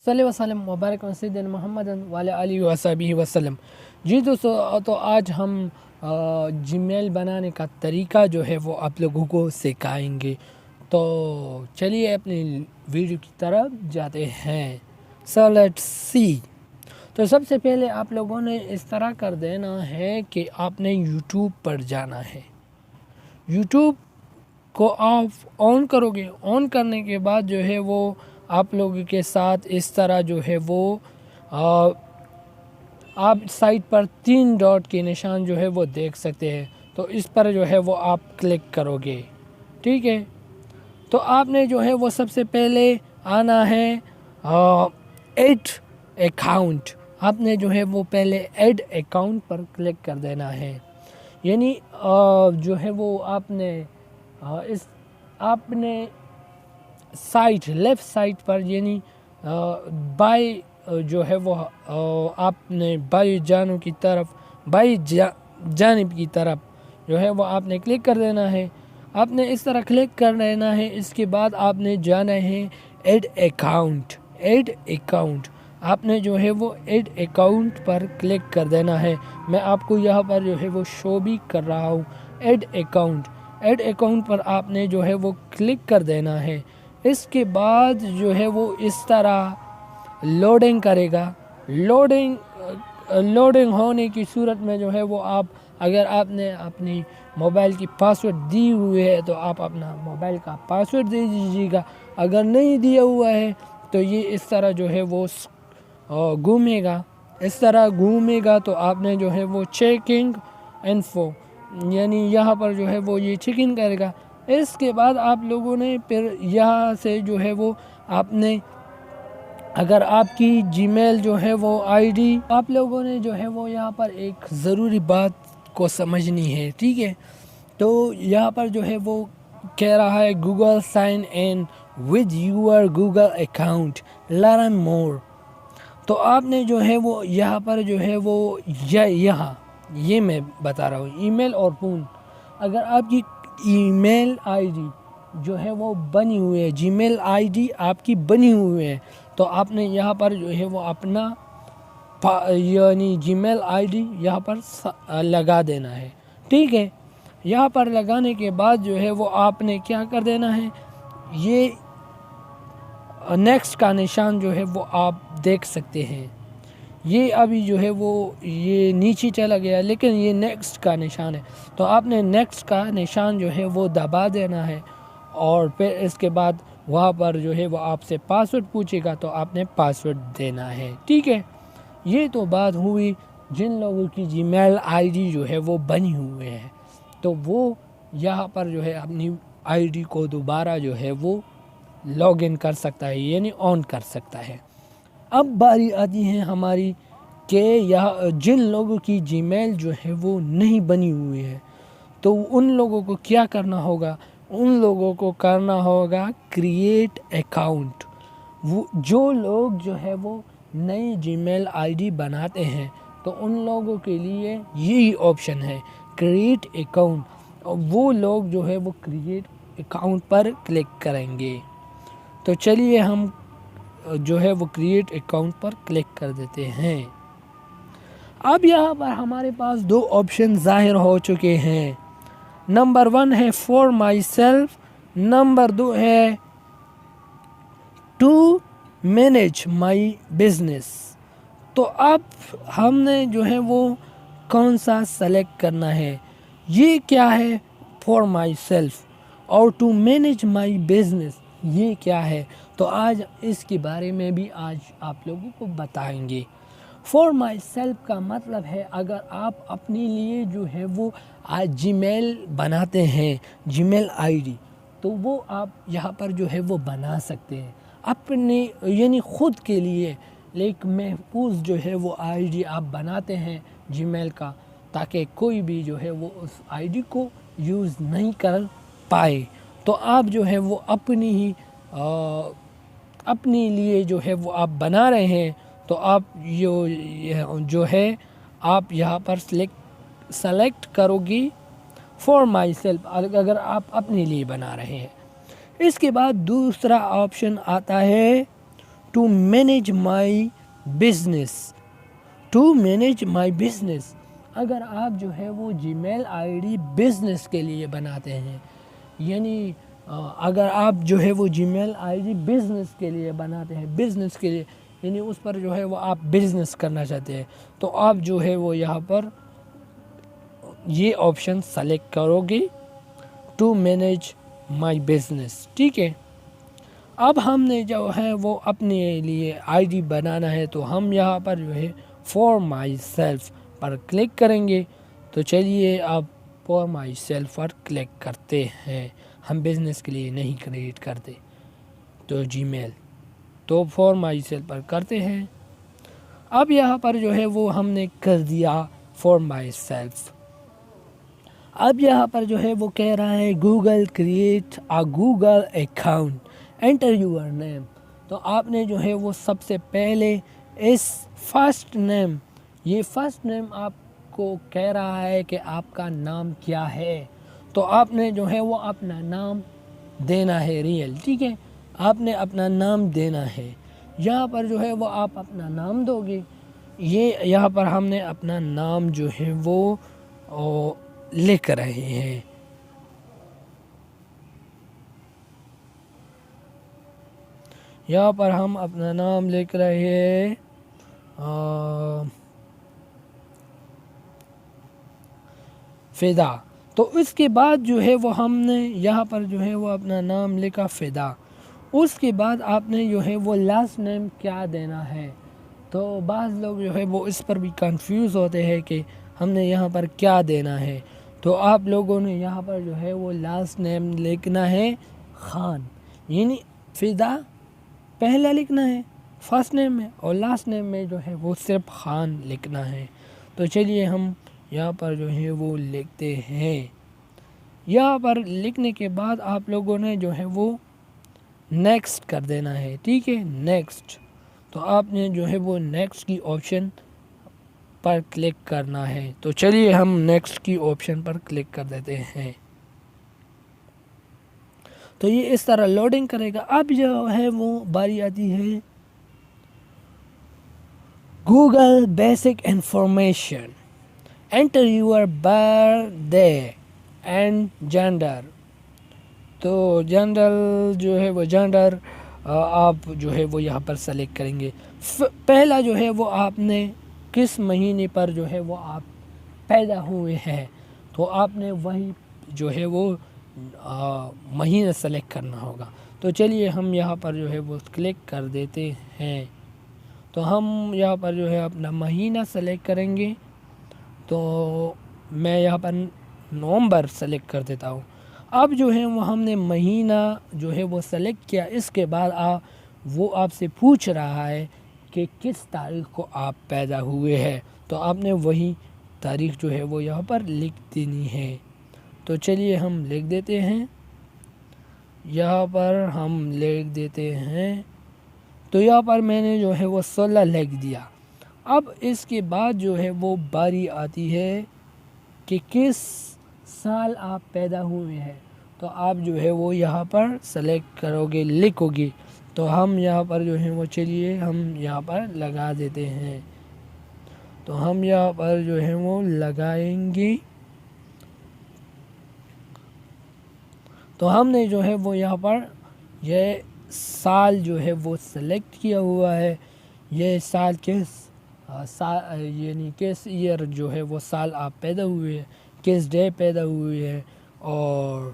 صلی وسلم مبارک سیدنا محمد وعلی آلہ وصحبہ وسلم۔ جی دوستو، تو آج ہم جی میل بنانے کا طریقہ جو ہے وہ آپ لوگوں کو سکھائیں گے۔ تو چلیے اپنی ویڈیو کی طرف جاتے ہیں۔ So let's see. تو سب سے پہلے آپ لوگوں نے اس طرح کر دینا ہے کہ آپ نے یوٹیوب پر جانا ہے۔ یوٹیوب کو آپ آن کرو گے، آن کرنے کے بعد جو ہے وہ آپ لوگوں کے ساتھ اس طرح جو ہے وہ آپ سائٹ پر 3 ڈاٹ کے نشان جو ہے وہ دیکھ سکتے ہیں۔ تو اس پر جو ہے وہ آپ کلک کرو گے، ٹھیک ہے۔ تو آپ نے جو ہے وہ سب سے پہلے آنا ہے ایڈ اکاؤنٹ۔ آپ نے جو ہے وہ پہلے ایڈ اکاؤنٹ پر کلک کر دینا ہے، یعنی جو ہے وہ آپ نے سائٹ لیفٹ سائٹ پر، یعنی بائی جو ہے وہ آپ نے بائی جانب کی طرف جو ہے وہ آپ نے کلک کر دینا ہے۔ آپ نے اس طرح کلک کر دینا ہے۔ اس کے بعد آپ نے جانا ہے ایڈ اکاؤنٹ۔ آپ نے جو ہے وہ ایڈ اکاؤنٹ پر کلک کر دینا ہے۔ میں آپ کو یہاں پر جو ہے وہ شو بھی کر رہا ہوں۔ ایڈ اکاؤنٹ پر آپ نے جو ہے وہ کلک کر دینا ہے۔ اس کے بعد جو ہے وہ اس طرح لوڈنگ کرے گا۔ لوڈنگ ہونے کی صورت میں جو ہے وہ اگر آپ نے اپنی موبائل کی پاسورڈ دی ہوئی ہے تو آپ اپنا موبائل کا پاسورڈ دے دیجیے گا۔ اگر نہیں دیا ہوا ہے تو یہ اس طرح جو ہے وہ گھومے گا۔ تو آپ نے جو ہے وہ چیکنگ انفو، یعنی یہاں پر جو ہے وہ یہ چیکنگ کرے گا۔ اس کے بعد آپ لوگوں نے پھر یہاں سے جو ہے وہ آپ نے، اگر آپ کی جی میل جو ہے وہ آئی ڈی، آپ لوگوں نے جو ہے وہ یہاں پر ایک ضروری بات کو سمجھنی ہے، ٹھیک ہے۔ تو یہاں پر جو ہے وہ کہہ رہا ہے Google sign in with your Google account learn more. تو آپ نے جو ہے وہ یہاں پر جو ہے وہ یہ میں بتا رہا ہوں، ای میل اور فون، اگر آپ کی ای میل آئی ڈی جو ہے وہ بنی ہوئی ہے، جی میل آئی ڈی آپ کی بنی ہوئی ہے، تو آپ نے یہاں پر جو ہے وہ اپنا یعنی جی میل آئی ڈی یہاں پر لگا دینا ہے، ٹھیک ہے۔ یہاں پر لگانے کے بعد جو ہے وہ آپ نے کیا کر دینا ہے، یہ نیکسٹ کا نشان جو ہے وہ آپ دیکھ سکتے ہیں۔ یہ ابھی جو ہے وہ یہ نیچے چلا گیا، لیکن یہ نیکسٹ کا نشان ہے۔ تو آپ نے نیکسٹ کا نشان جو ہے وہ دبا دینا ہے، اور پھر اس کے بعد وہاں پر جو ہے وہ آپ سے پاسورڈ پوچھے گا، تو آپ نے پاسورڈ دینا ہے، ٹھیک ہے۔ یہ تو بات ہوئی جن لوگوں کی جی میل آئی ڈی جو ہے وہ بنی ہوئی ہے، تو وہ یہاں پر جو ہے اپنی آئی ڈی کو دوبارہ جو ہے وہ لاگ ان کر سکتا ہے، یعنی آن کر سکتا ہے۔ اب باری آتی ہے ہماری کہ جن لوگوں کی جی میل جو ہے وہ نہیں بنی ہوئی ہے، تو ان لوگوں کو کیا کرنا ہوگا؟ ان لوگوں کو کرنا ہوگا کریٹ اکاؤنٹ۔ جو لوگ جو ہے وہ نئی جی میل آئی ڈی بناتے ہیں، تو ان لوگوں کے لیے یہی آپشن ہے، کریٹ اکاؤنٹ۔ وہ لوگ جو ہے وہ کریٹ اکاؤنٹ پر کلک کریں گے۔ تو چلیے ہم جو ہے وہ کریٹ اکاؤنٹ پر کلک کر دیتے ہیں۔ اب یہاں پر ہمارے پاس 2 آپشن ظاہر ہو چکے ہیں۔ نمبر 1 ہے فار مائی سیلف، نمبر 2 ہے ٹو مینیج مائی بزنس۔ تو اب ہم نے جو ہے وہ کون سا سلیکٹ کرنا ہے؟ یہ کیا ہے فار مائی سیلف، اور ٹو مینیج مائی بزنس یہ کیا ہے؟ تو آج اس کے بارے میں بھی آج آپ لوگوں کو بتائیں گے۔ فار مائی سیلف کا مطلب ہے اگر آپ اپنے لیے جو ہے وہ جی میل بناتے ہیں، جی میل آئی ڈی، تو وہ آپ یہاں پر جو ہے وہ بنا سکتے ہیں اپنے، یعنی خود کے لیے ایک محفوظ جو ہے وہ آئی ڈی آپ بناتے ہیں جی میل کا، تاکہ کوئی بھی جو ہے وہ اس آئی ڈی کو یوز نہیں کر پائے۔ تو آپ جو ہے وہ اپنے لیے جو ہے وہ آپ بنا رہے ہیں، تو آپ جو ہے آپ یہاں پر سلیکٹ کرو گی فار مائی سیلف، اگر آپ اپنے لیے بنا رہے ہیں۔ اس کے بعد دوسرا آپشن آتا ہے ٹو مینیج مائی بزنس. اگر آپ جو ہے وہ جی میل آئی ڈی بزنس کے لیے بناتے ہیں، یعنی اگر آپ جو ہے وہ جی میل آئی ڈی بزنس کے لیے بناتے ہیں، بزنس کے لیے یعنی اس پر جو ہے وہ آپ بزنس کرنا چاہتے ہیں، تو آپ جو ہے وہ یہاں پر یہ آپشن سلیکٹ کرو گے ٹو مینیج مائی بزنس. ٹھیک ہے. اب ہم نے جو ہے وہ اپنے لیے آئی ڈی بنانا ہے، تو ہم یہاں پر جو ہے for my self per click کریں گے. تو چلیے اب for my self per click کرتے ہیں. ہم بزنس کے لیے نہیں کریٹ کرتے تو جی میل، تو فار مائی سیلف پر کرتے ہیں. اب یہاں پر جو ہے وہ ہم نے کر دیا فار مائی سیلف. اب یہاں پر جو ہے وہ کہہ رہا ہے Google create a Google account enter your name. تو آپ نے جو ہے وہ سب سے پہلے اس فرسٹ نیم، یہ فرسٹ نیم آپ کو کہہ رہا ہے کہ آپ کا نام کیا ہے، تو آپ نے جو ہے وہ اپنا نام دینا ہے ریئل. ٹھیک ہے. آپ نے اپنا نام دینا ہے. یہاں پر جو ہے وہ آپ اپنا نام دو گے. یہاں پر ہم نے اپنا نام جو ہے وہ لکھ رہے ہیں. یہاں پر ہم اپنا نام لکھ رہے ہیں فدا. تو اس کے بعد جو ہے وہ ہم نے یہاں پر جو ہے وہ اپنا نام لکھا فدا. اس کے بعد آپ نے جو ہے وہ لاسٹ نیم کیا دینا ہے. تو بعض لوگ جو ہے وہ اس پر بھی کنفیوز ہوتے ہیں کہ ہم نے یہاں پر کیا دینا ہے. تو آپ لوگوں نے یہاں پر جو ہے وہ لاسٹ نیم لکھنا ہے خان، یعنی فدا پہلا لکھنا ہے فرسٹ نیم میں، اور لاسٹ نیم میں جو ہے وہ صرف خان لکھنا ہے. تو چلیے ہم یہاں پر جو ہے وہ لکھتے ہیں. یہاں پر لکھنے کے بعد آپ لوگوں نے جو ہے وہ نیکسٹ کر دینا ہے. ٹھیک ہے. نیکسٹ. تو آپ نے جو ہے وہ نیکسٹ کی آپشن پر کلک کرنا ہے. تو چلیے ہم نیکسٹ کی آپشن پر کلک کر دیتے ہیں. تو یہ اس طرح لوڈنگ کرے گا. اب جو ہے وہ باری آتی ہے Google basic information enter your birth day and gender. تو جینڈر جو ہے وہ جینڈر آپ جو ہے وہ یہاں پر سلیکٹ کریں گے. پہلا جو ہے وہ آپ نے کس مہینے پر جو ہے وہ آپ پیدا ہوئے ہیں، تو آپ نے وہی جو ہے وہ مہینہ سلیکٹ کرنا ہوگا. تو چلیے ہم یہاں پر جو ہے وہ کلک کر دیتے ہیں. تو ہم یہاں پر جو ہے اپنا مہینہ سلیکٹ کریں گے. تو میں یہاں پر نومبر سلیکٹ کر دیتا ہوں. اب جو ہے وہ ہم نے مہینہ جو ہے وہ سلیکٹ کیا. اس کے بعد وہ آپ سے پوچھ رہا ہے کہ کس تاریخ کو آپ پیدا ہوئے ہیں، تو آپ نے وہی تاریخ جو ہے وہ یہاں پر لکھ دینی ہے. تو چلیے ہم لکھ دیتے ہیں. یہاں پر ہم لکھ دیتے ہیں. تو یہاں پر میں نے جو ہے وہ 16 لکھ دیا. اب اس کے بعد جو ہے وہ باری آتی ہے کہ کس سال آپ پیدا ہوئے ہیں، تو آپ جو ہے وہ یہاں پر سلیکٹ کرو گے، لکھو گے. تو ہم یہاں پر جو ہے وہ چلیے ہم یہاں پر لگا دیتے ہیں. تو ہم یہاں پر جو ہے وہ لگائیں گے. تو ہم نے جو ہے وہ یہاں پر یہ سال جو ہے وہ سلیکٹ کیا ہوا ہے. یہ سال یعنی کس ایئر جو ہے وہ سال آپ پیدا ہوئے ہیں، کس ڈے پیدا ہوئے ہیں، اور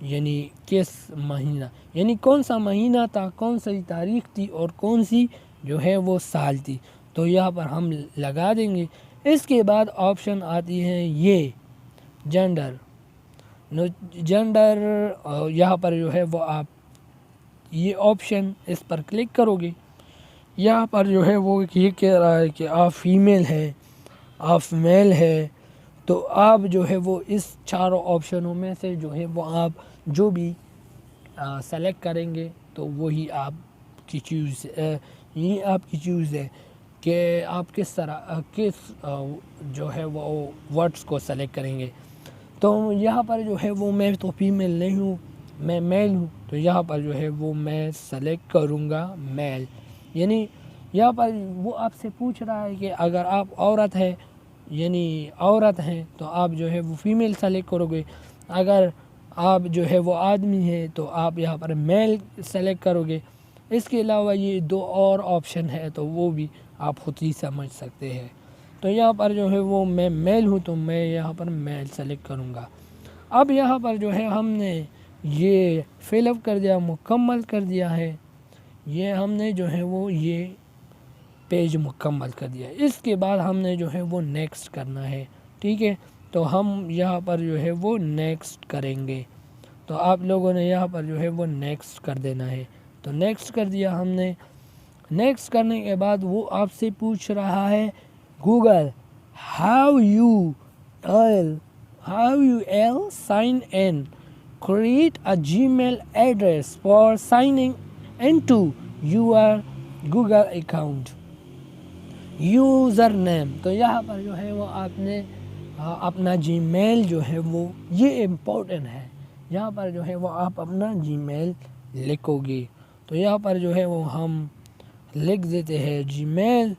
یعنی کس مہینہ، یعنی کون سا مہینہ تھا، کون سی تاریخ تھی، اور کون سی جو ہے وہ سال تھی. تو یہاں پر ہم لگا دیں گے. اس کے بعد آپشن آتی ہے یہ جینڈر. جینڈر یہاں پر جو ہے وہ آپ یہ آپشن اس پر کلک کرو گے. یہاں پر جو ہے وہ یہ کہہ رہا ہے کہ آپ فیمیل ہے، آپ میل ہے. تو آپ جو ہے وہ اس چاروں آپشنوں میں سے جو ہے وہ آپ جو بھی سلیکٹ کریں گے تو وہی آپ کی چوز یہ آپ کی چوز ہے کہ آپ کس طرح کس جو ہے وہ ورڈس کو سلیکٹ کریں گے. تو یہاں پر جو ہے وہ میں تو فیمیل نہیں ہوں، میں میل ہوں. تو یہاں پر جو ہے وہ میں سلیکٹ کروں گا میل. یعنی یہاں پر وہ آپ سے پوچھ رہا ہے کہ اگر آپ عورت ہے یعنی عورت ہیں تو آپ جو ہے وہ فیمیل سلیکٹ کرو گے، اگر آپ جو ہے وہ آدمی ہے تو آپ یہاں پر میل سلیکٹ کرو گے۔ اس کے علاوہ یہ 2 اور آپشن ہے تو وہ بھی آپ خود ہی سمجھ سکتے ہیں۔ تو یہاں پر جو ہے وہ میں میل ہوں تو میں یہاں پر میل سلیکٹ کروں گا۔ اب یہاں پر جو ہے ہم نے یہ فل اپ کر دیا، مکمل کر دیا ہے، یہ ہم نے جو ہے وہ یہ پیج مکمل کر دیا۔ اس کے بعد ہم نے جو ہے وہ نیکسٹ کرنا ہے، ٹھیک ہے۔ تو ہم یہاں پر جو ہے وہ نیکسٹ کریں گے، تو آپ لوگوں نے یہاں پر جو ہے وہ نیکسٹ کر دینا ہے۔ تو نیکسٹ کر دیا ہم نے۔ نیکسٹ کرنے کے بعد وہ آپ سے پوچھ رہا ہے Google how you'll sign in create a Gmail address for signing in to your Google account user name. تو یہاں پر جو ہے وہ آپ نے اپنا جی میل جو ہے وہ یہ امپورٹنٹ ہے، یہاں پر جو ہے وہ آپ اپنا جی میل لکھو گے۔ تو یہاں پر جو ہے وہ ہم لکھ دیتے ہیں جی میل۔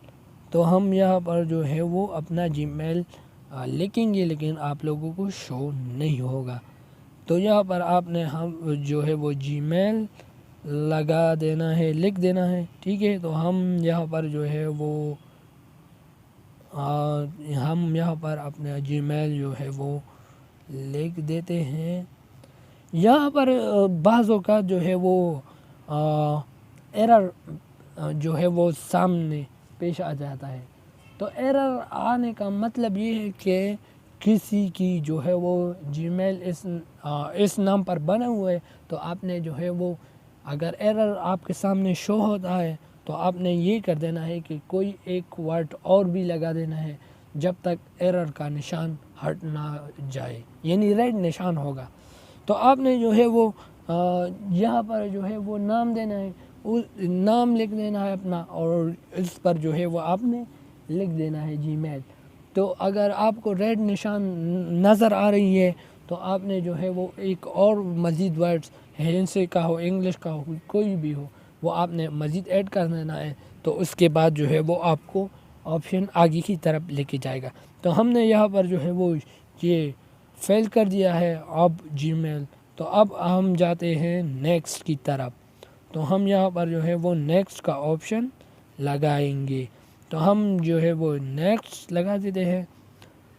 تو ہم یہاں پر جو ہے وہ اپنا جی میل لکھیں گے، لیکن آپ لوگوں کو شو نہیں ہوگا۔ تو یہاں پر آپ نے ہم جو ہے وہ جی میل لگا دینا ہے، لکھ دینا ہے، ٹھیک ہے۔ تو ہم یہاں پر جو ہے وہ ہم یہاں پر اپنا جی میل جو ہے وہ لکھ دیتے ہیں۔ یہاں پر بعض اوقات جو ہے وہ ایرر جو ہے وہ سامنے پیش آ جاتا ہے۔ تو ایرر آنے کا مطلب یہ ہے کہ کسی کی جو ہے وہ جی میل اس نام پر بنا ہوا ہے، تو آپ نے جو ہے وہ اگر ایرر آپ کے سامنے شو ہوتا ہے تو آپ نے یہ کر دینا ہے کہ کوئی ایک ورڈ اور بھی لگا دینا ہے جب تک ایرر کا نشان ہٹ نہ جائے، یعنی ریڈ نشان ہوگا۔ تو آپ نے جو ہے وہ یہاں پر جو ہے وہ نام دینا ہے، نام لکھ دینا ہے اپنا، اور اس پر جو ہے وہ آپ نے لکھ دینا ہے جی میل۔ تو اگر آپ کو ریڈ نشان نظر آ رہی ہے تو آپ نے جو ہے وہ ایک اور مزید ورڈز ہندی کا ہو انگلش کا ہو کوئی بھی ہو وہ آپ نے مزید ایڈ کر دینا ہے، تو اس کے بعد جو ہے وہ آپ کو آپشن آگے کی طرف لے کے جائے گا۔ تو ہم نے یہاں پر جو ہے وہ یہ فیل کر دیا ہے اب جی میل۔ تو اب ہم جاتے ہیں نیکسٹ کی طرف۔ تو ہم یہاں پر جو ہے وہ نیکسٹ کا آپشن لگائیں گے۔ تو ہم جو ہے وہ نیکسٹ لگا دیتے ہیں۔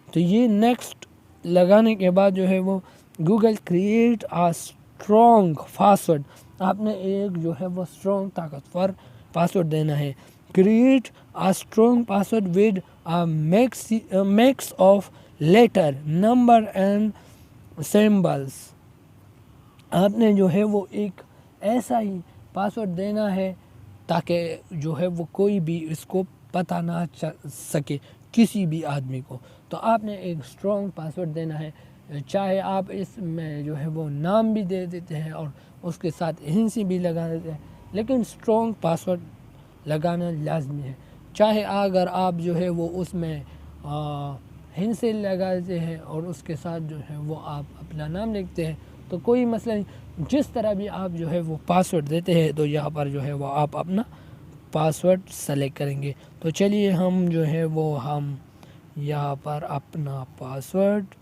تو یہ نیکسٹ لگانے کے بعد جو ہے وہ Google create a strong password, آپ نے ایک جو ہے وہ اسٹرانگ طاقتور پاسورڈ دینا ہے۔ Create a strong password with mix of letter number and symbols, آپ نے جو ہے وہ ایک ایسا ہی پاسورڈ دینا ہے تاکہ جو ہے وہ کوئی بھی اس کو پتہ نہ چل سکے کسی بھی آدمی کو۔ تو آپ نے ایک اسٹرانگ پاسورڈ دینا ہے، چاہے آپ اس میں جو ہے وہ نام بھی دے دیتے ہیں اور اس کے ساتھ ہندسی بھی لگا دیتے ہیں، لیکن اسٹرانگ پاسورڈ لگانا لازمی ہے۔ چاہے اگر آپ جو ہے وہ اس میں ہندسی لگا دیتے ہیں اور اس کے ساتھ جو ہے وہ آپ اپنا نام لکھتے ہیں تو کوئی مسئلہ نہیں، جس طرح بھی آپ جو ہے وہ پاسورڈ دیتے ہیں تو یہاں پر جو ہے وہ آپ اپنا پاسورڈ سلیکٹ کریں گے۔ تو چلیے ہم جو ہے وہ ہم یہاں پر اپنا پاسورڈ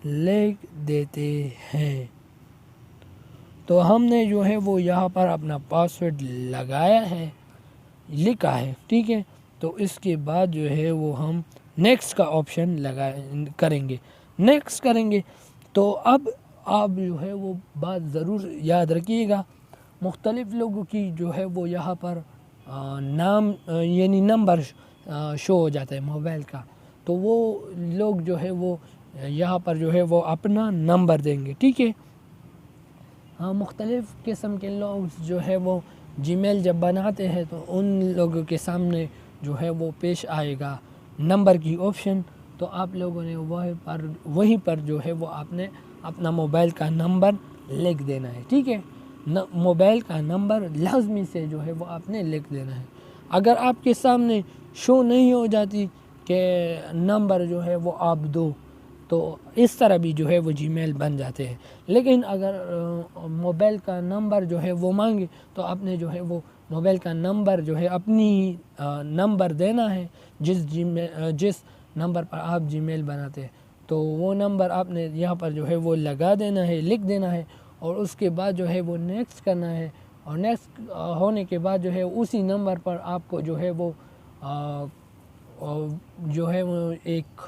لکھ دیتے ہیں۔ تو ہم نے جو ہے وہ یہاں پر اپنا پاسورڈ لگایا ہے، لکھا ہے، ٹھیک ہے۔ تو اس کے بعد جو ہے وہ ہم نیکسٹ کا آپشن کریں گے، نیکسٹ کریں گے۔ تو اب آپ جو ہے وہ بات ضرور یاد رکھیے گا، مختلف لوگوں کی جو ہے وہ یہاں پر نام یعنی نمبر شو ہو جاتا ہے موبائل کا، تو وہ لوگ جو ہے وہ یہاں پر جو ہے وہ اپنا نمبر دیں گے، ٹھیک ہے۔ ہاں، مختلف قسم کے لوگ جو ہے وہ جی میل جب بناتے ہیں تو ان لوگوں کے سامنے جو ہے وہ پیش آئے گا نمبر کی آپشن، تو آپ لوگوں نے وہیں پر جو ہے وہ آپ نے اپنا موبائل کا نمبر لکھ دینا ہے، ٹھیک ہے۔ موبائل کا نمبر لازمی سے جو ہے وہ آپ نے لکھ دینا ہے۔ اگر آپ کے سامنے شو نہیں ہو جاتی کہ نمبر جو ہے وہ آپ دو، تو اس طرح بھی جو ہے وہ جی میل بن جاتے ہیں، لیکن اگر موبائل کا نمبر جو ہے وہ مانگے تو آپ نے جو ہے وہ موبائل کا نمبر جو ہے اپنی نمبر دینا ہے جس نمبر پر آپ جی میل بناتے ہیں، تو وہ نمبر آپ نے یہاں پر جو ہے وہ لگا دینا ہے، لکھ دینا ہے، اور اس کے بعد جو ہے وہ نیکسٹ کرنا ہے، اور نیکسٹ ہونے کے بعد جو ہے اسی نمبر پر آپ کو جو ہے وہ جو ہے وہ ایک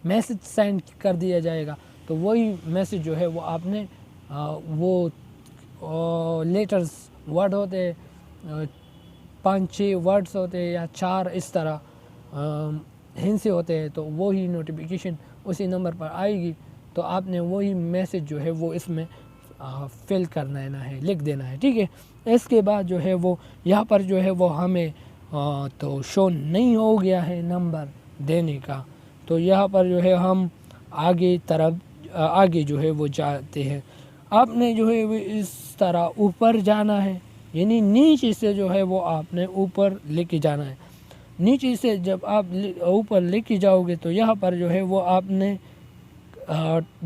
میسج سینڈ کر دیا جائے گا، تو وہی میسج جو ہے وہ آپ نے وہ لیٹرز ورڈ ہوتے ہیں 5-6 ورڈز ہوتے ہیں یا 4 اس طرح ہندسے ہوتے ہیں، تو وہی نوٹیفیکیشن اسی نمبر پر آئے گی، تو آپ نے وہی میسج جو ہے وہ اس میں فل کر دینا ہے، لکھ دینا ہے، ٹھیک ہے۔ اس کے بعد جو ہے وہ یہاں پر جو ہے وہ ہمیں تو شو نہیں ہو گیا ہے نمبر دینے کا، تو یہاں پر جو ہے ہم آگے جو ہے وہ جاتے ہیں۔ آپ نے جو ہے وہ اس طرح اوپر جانا ہے، یعنی نیچے سے جو ہے وہ آپ نے اوپر لے کے جانا ہے۔ نیچے سے جب آپ اوپر لے کے جاؤ گے تو یہاں پر جو ہے وہ آپ نے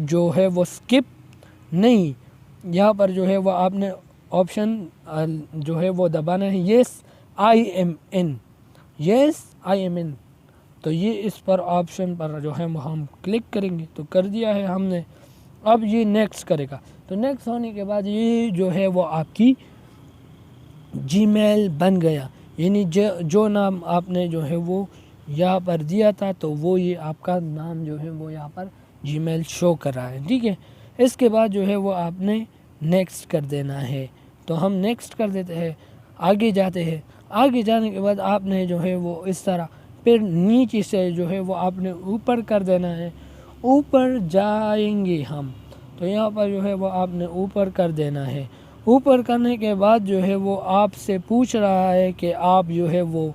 جو ہے وہ سکپ نہیں، یہاں پر جو ہے وہ آپ نے آپشن جو ہے وہ دبانا ہے یس آئی ایم این، تو یہ اس پر آپشن پر جو ہے ہم کلک کریں گے، تو کر دیا ہے ہم نے۔ اب یہ نیکسٹ کرے گا، تو نیکسٹ ہونے کے بعد یہ جو ہے وہ آپ کی جی میل بن گیا، یعنی جو نام آپ نے جو ہے وہ یہاں پر دیا تھا تو وہ یہ آپ کا نام جو ہے وہ یہاں پر جی میل شو کر رہا ہے، ٹھیک ہے۔ اس کے بعد جو ہے وہ آپ نے نیکسٹ کر دینا ہے، تو ہم نیکسٹ کر دیتے ہیں، آگے جاتے ہیں۔ آگے جانے کے بعد آپ نے جو ہے وہ اس طرح پھر نیچے سے جو ہے وہ آپ نے اوپر کر دینا ہے، اوپر جائیں گے ہم، تو یہاں پر جو ہے وہ آپ نے اوپر کر دینا ہے۔ اوپر کرنے کے بعد جو ہے وہ آپ سے پوچھ رہا ہے کہ آپ جو ہے وہ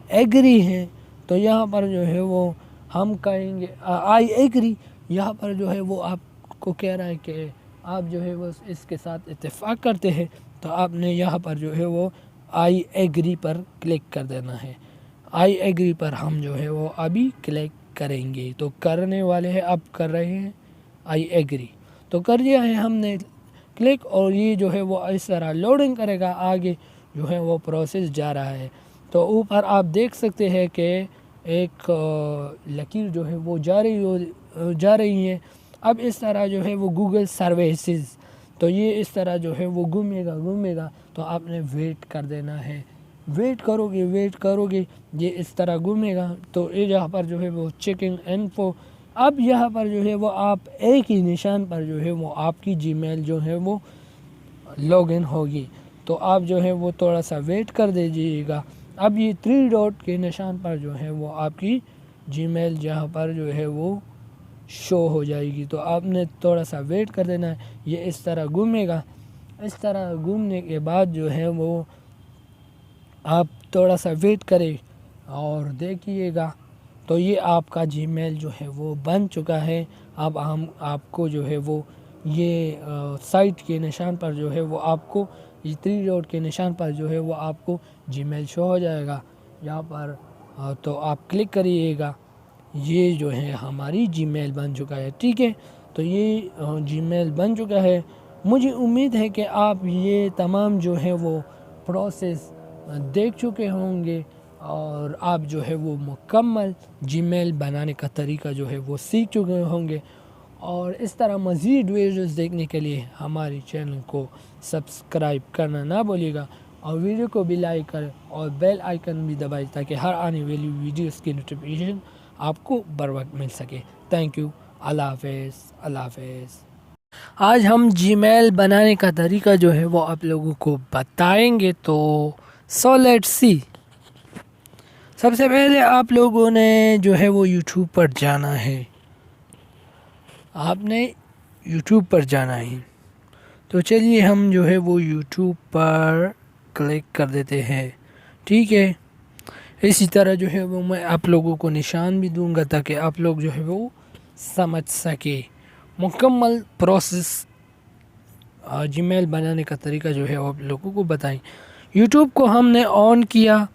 ایگری ہیں، تو یہاں پر جو ہے وہ ہم کہیں گے آئی ایگری، یہاں پر جو ہے وہ آپ کو کہہ رہا ہے کہ آپ جو ہے وہ اس کے ساتھ اتفاق کرتے ہیں، تو آپ نے یہاں پر جو ہے وہ آئی ایگری پر کلک کر دینا ہے۔ آئی ایگری پر ہم جو ہے وہ ابھی کلک کریں گے، تو کرنے والے ہیں، اب کر رہے ہیں آئی ایگری، تو کر دیا ہے ہم نے کلک، اور یہ جو ہے وہ اس طرح لوڈنگ کرے گا، آگے جو ہے وہ پروسیس جا رہا ہے۔ تو اوپر آپ دیکھ سکتے ہیں کہ ایک لکیر جو ہے وہ جا رہی ہے۔ اب اس طرح جو ہے وہ گوگل سروسز، تو یہ اس طرح جو ہے وہ گھومے گا، تو آپ نے ویٹ کر دینا ہے، ویٹ کرو گے یہ اس طرح گھومے گا، تو یہاں پر جو ہے وہ چیکنگ انفو، اب یہاں پر جو ہے وہ آپ ایک ہی نشان پر جو ہے وہ آپ کی جی میل جو ہے وہ لاگ ان ہوگی، تو آپ جو ہے وہ تھوڑا سا ویٹ کر دیجیے گا۔ اب یہ 3 ڈاٹ کے نشان پر جو ہے وہ آپ کی جی میل جہاں پر جو ہے وہ شو ہو جائے گی، تو آپ نے تھوڑا سا ویٹ کر دینا ہے، یہ اس طرح گھومے گا۔ اس طرح گھومنے کے بعد جو ہے وہ آپ تھوڑا سا ویٹ کریں اور دیکھیے گا، تو یہ آپ کا جی میل جو ہے وہ بن چکا ہے۔ اب ہم آپ کو جو ہے وہ یہ سائٹ کے نشان پر جو ہے وہ آپ کو یہ 3 ڈاٹ کے نشان پر جو ہے وہ آپ کو جی میل شو ہو جائے گا یہاں پر، تو آپ کلک کریے گا، یہ جو ہے ہماری جی میل بن چکا ہے، ٹھیک ہے۔ تو یہ جی میل بن چکا ہے، مجھے امید ہے کہ آپ یہ تمام جو ہے وہ پروسیس دیکھ چکے ہوں گے، اور آپ جو ہے وہ مکمل جی میل بنانے کا طریقہ جو ہے وہ سیکھ چکے ہوں گے، اور اس طرح مزید ویڈیوز دیکھنے کے لیے ہمارے چینل کو سبسکرائب کرنا نہ بھولیے گا، اور ویڈیو کو بھی لائک کریں اور بیل آئیکن بھی دبائیں تاکہ ہر آنے والی ویڈیوز کی نوٹیفیکیشن آپ کو بر وقت مل سکے۔ تھینک یو، اللہ حافظ۔ آج ہم جی میل بنانے کا طریقہ جو ہے وہ آپ لوگوں کو بتائیں گے، تو لیٹس سی۔ سب سے پہلے آپ لوگوں نے جو ہے وہ یوٹیوب پر جانا ہے، تو چلیے ہم جو ہے وہ یوٹیوب پر کلک کر دیتے ہیں، ٹھیک ہے۔ اسی طرح جو ہے وہ میں آپ لوگوں کو نشان بھی دوں گا تاکہ آپ لوگ جو ہے وہ سمجھ سکے مکمل پروسیس جی میل بنانے کا طریقہ جو ہے وہ آپ لوگوں کو بتائیں۔ یوٹیوب کو ہم نے آن کیا،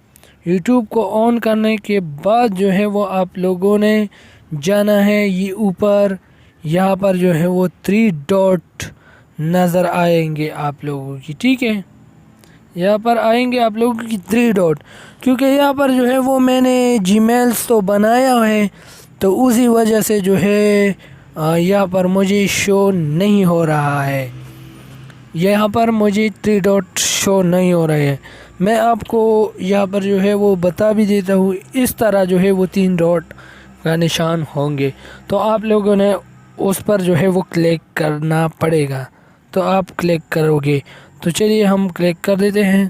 یوٹیوب کو آن کرنے کے بعد جو ہے وہ آپ لوگوں نے جانا ہے یہ اوپر، یہاں پر جو ہے وہ 3 ڈاٹ نظر آئیں گے آپ لوگوں کی، ٹھیک ہے۔ یہاں پر آئیں گے آپ لوگوں کی 3 ڈاٹ، کیونکہ یہاں پر جو ہے وہ میں نے جی میلس تو بنایا ہے، تو اسی وجہ سے جو ہے یہاں پر مجھے شو نہیں ہو رہا ہے، یہاں پر مجھے 3 ڈاٹ شو نہیں ہو رہے ہیں۔ میں آپ کو یہاں پر جو ہے وہ بتا بھی دیتا ہوں، اس طرح جو ہے وہ 3 ڈاٹ کا نشان ہوں گے، تو آپ لوگوں نے اس پر جو ہے وہ کلک کرنا پڑے گا، تو آپ کلک کرو گے، تو چلیے ہم کلک کر دیتے ہیں۔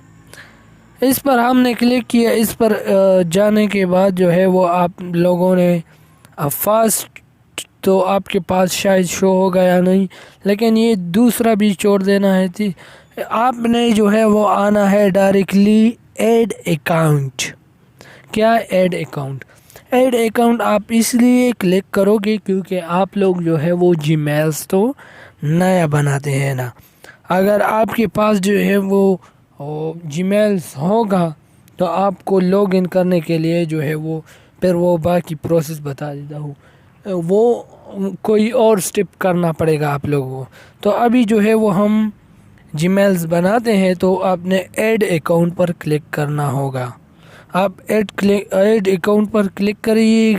اس پر ہم نے کلک کیا، اس پر جانے کے بعد جو ہے وہ آپ لوگوں نے فاسٹ تو آپ کے پاس شاید شو ہوگا یا نہیں، لیکن یہ دوسرا بھی چھوڑ دینا ہے تھی، آپ نے جو ہے وہ آنا ہے ڈائریکٹلی ایڈ اکاؤنٹ۔ کیا ایڈ اکاؤنٹ؟ ایڈ اکاؤنٹ آپ اس لیے کلک کرو گے کیونکہ آپ لوگ جو ہے وہ جی میلس تو نیا بناتے ہیں نا، اگر آپ کے پاس جو ہے وہ جی میلس ہوگا تو آپ کو لاگ ان کرنے کے لیے جو ہے وہ پھر وہ باقی پروسیس بتا دیتا ہوں، وہ کوئی اور سٹیپ کرنا پڑے گا آپ لوگوں کو۔ تو ابھی جو ہے وہ ہم جی میلس بناتے ہیں، تو آپ نے ایڈ اکاؤنٹ پر کلک کرنا ہوگا، آپ ایڈ اکاؤنٹ پر کلک کریے۔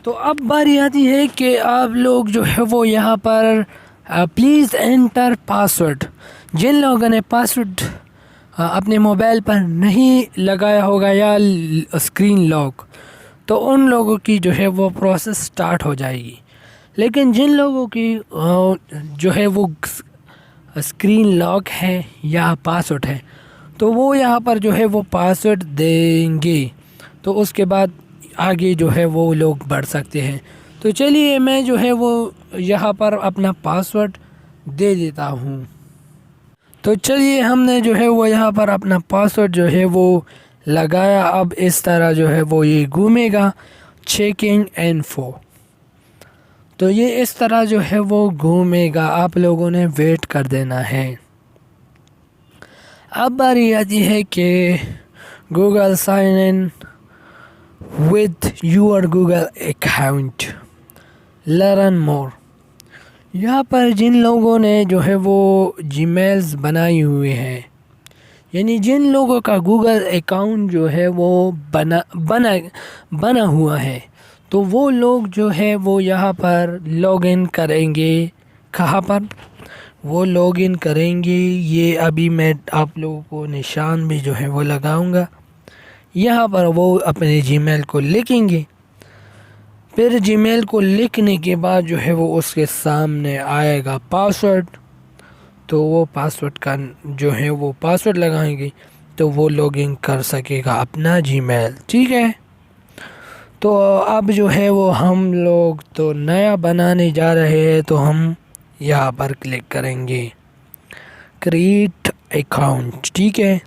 تو اب باری آتی ہے کہ آپ لوگ جو ہے وہ یہاں پر پلیز انٹر پاسورڈ، جن لوگوں نے پاسورڈ اپنے موبائل پر نہیں لگایا ہوگا یا اسکرین لاک، تو ان لوگوں کی جو ہے وہ پروسیس سٹارٹ ہو جائے گی، لیکن جن لوگوں کی جو ہے وہ اسکرین لاک ہے یا پاسورڈ ہے، تو وہ یہاں پر جو ہے وہ پاسورڈ دیں گے، تو اس کے بعد آگے جو ہے وہ لوگ بڑھ سکتے ہیں۔ تو چلیے میں جو ہے وہ یہاں پر اپنا پاسورڈ دے دیتا ہوں، تو چلیے ہم نے جو ہے وہ یہاں پر اپنا پاسورڈ جو ہے وہ لگایا، اب اس طرح جو ہے وہ یہ گھومے گا چیکنگ انفو، تو یہ اس طرح جو ہے وہ گھومے گا، آپ لوگوں نے ویٹ کر دینا ہے۔ اب باری آتی ہے کہ Google sign in with your Google account learn more، یہاں پر جن لوگوں نے جو ہے وہ جی میلز بنائی ہوئے ہیں، یعنی جن لوگوں کا گوگل اکاؤنٹ جو ہے وہ بنا ہوا ہے، تو وہ لوگ جو ہے وہ یہاں پر لاگ ان کریں گے۔ کہاں پر وہ لاگ ان کریں گے؟ یہ ابھی میں آپ لوگوں کو نشان بھی جو ہے وہ لگاؤں گا، یہاں پر وہ اپنے جی میل کو لکھیں گے، پھر جی میل کو لکھنے کے بعد جو ہے وہ اس کے سامنے آئے گا پاسورڈ، تو وہ پاسورڈ کا جو ہے وہ پاسورڈ لگائیں گے، تو وہ لاگ ان کر سکے گا اپنا جی میل، ٹھیک ہے۔ تو اب جو ہے وہ ہم لوگ تو نیا بنانے جا رہے ہیں، تو ہم یہاں پر کلک کریں گے کریٹ اکاؤنٹ، ٹھیک ہے۔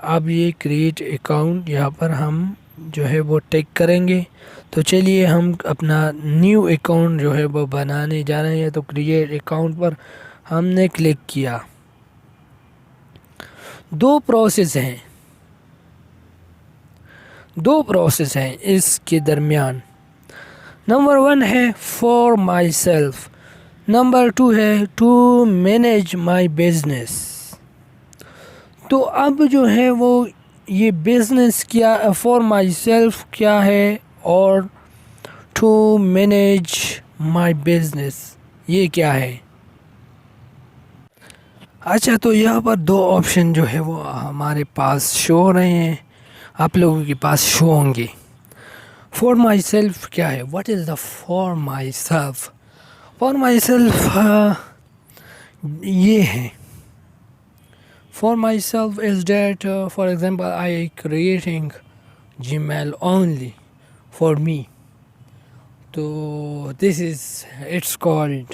اب یہ کریٹ اکاؤنٹ یہاں پر ہم جو ہے وہ ٹیک کریں گے، تو چلیے ہم اپنا نیو اکاؤنٹ جو ہے وہ بنانے جا رہے ہیں، تو کریٹ اکاؤنٹ پر ہم نے کلک کیا۔ 2 پروسیس ہیں اس کے درمیان، نمبر 1 ہے فار مائی سیلف، نمبر 2 ہے ٹو مینیج مائی بزنس۔ تو اب جو ہے وہ یہ بزنس کیا، فار مائی سیلف کیا ہے، اور ٹو مینیج مائی بزنس یہ کیا ہے؟ اچھا، تو یہاں پر 2 آپشن جو ہے وہ ہمارے پاس شو ہو رہے ہیں، آپ لوگوں کے پاس شو ہوں گے۔ فار مائی سیلف کیا ہے؟ What is the for my self? For my self یہ ہے، for myself is that for example I creating Gmail only for me, so this is it's called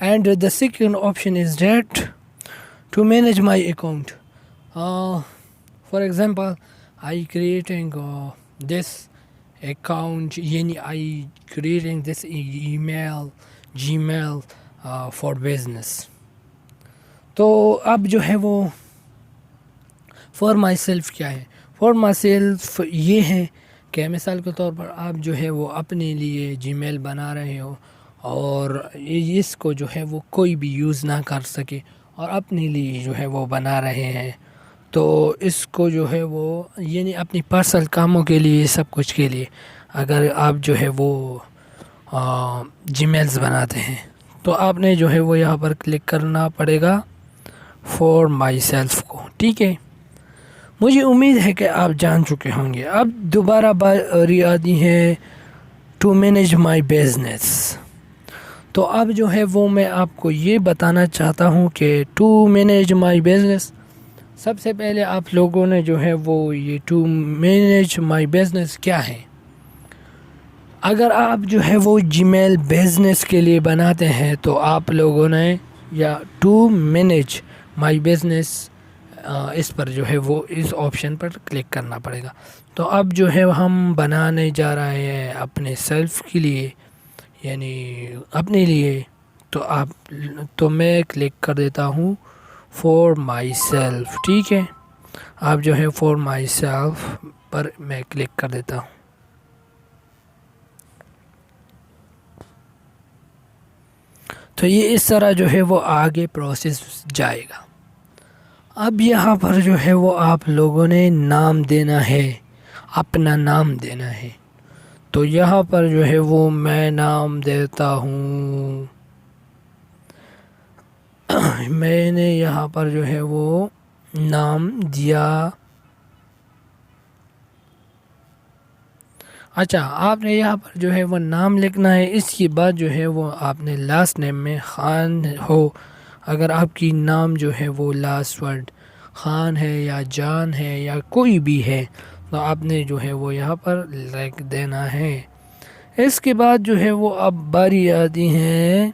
And the second option is that to manage my account, for example I creating this account, yani I creating this email Gmail for business, تو اب جو ہے وہ for my self کیا ہے؟ For my self یہ ہے کہ مثال کے طور پر آپ جو ہے وہ اپنے لیے جی میل بنا رہے ہو اور اس کو جو ہے وہ کوئی بھی یوز نہ کر سکے اور اپنے لیے جو ہے وہ بنا رہے ہیں، تو اس کو جو ہے وہ یعنی اپنی پرسنل کاموں کے لیے سب کچھ کے لیے اگر آپ جو ہے وہ جی میلز بناتے ہیں تو آپ نے جو ہے وہ یہاں پر کلک کرنا پڑے گا فار مائی سیلف کو، ٹھیک ہے۔ مجھے امید ہے کہ آپ جان چکے ہوں گے۔ اب دوبارہ باری آتی ہے ٹو مینیج مائی بزنس، تو اب جو ہے وہ میں آپ کو یہ بتانا چاہتا ہوں کہ ٹو مینیج مائی بزنس، سب سے پہلے آپ لوگوں نے جو ہے وہ یہ ٹو مینیج مائی بزنس کیا ہے۔ اگر آپ جو ہے وہ جی میل بزنس کے لیے بناتے ہیں تو آپ لوگوں نے یا ٹو مینیج مائی بزنس اس پر جو ہے وہ اس آپشن پر کلک کرنا پڑے گا۔ تو اب جو ہے ہم بنانے جا رہے ہیں اپنے سیلف کے لیے، یعنی اپنے لیے، تو میں کلک کر دیتا ہوں فار مائی سیلف، ٹھیک ہے۔ آپ جو ہے فار مائی سیلف پر میں کلک کر دیتا ہوں۔ تو یہ اس طرح جو ہے وہ آگے پروسیس جائے گا۔ اب یہاں پر جو ہے وہ آپ لوگوں نے نام دینا ہے، اپنا نام دینا ہے۔ تو یہاں پر جو ہے وہ میں نام دیتا ہوں، میں نے یہاں پر جو ہے وہ نام دیا، اچھا آپ نے یہاں پر جو ہے وہ نام لکھنا ہے۔ اس کے بعد جو ہے وہ آپ نے لاسٹ نیم میں خان ہو، اگر آپ کی نام جو ہے وہ لاسٹ ورڈ خان ہے یا جان ہے یا کوئی بھی ہے تو آپ نے جو ہے وہ یہاں پر لکھ دینا ہے۔ اس کے بعد جو ہے وہ اب باری آتی ہے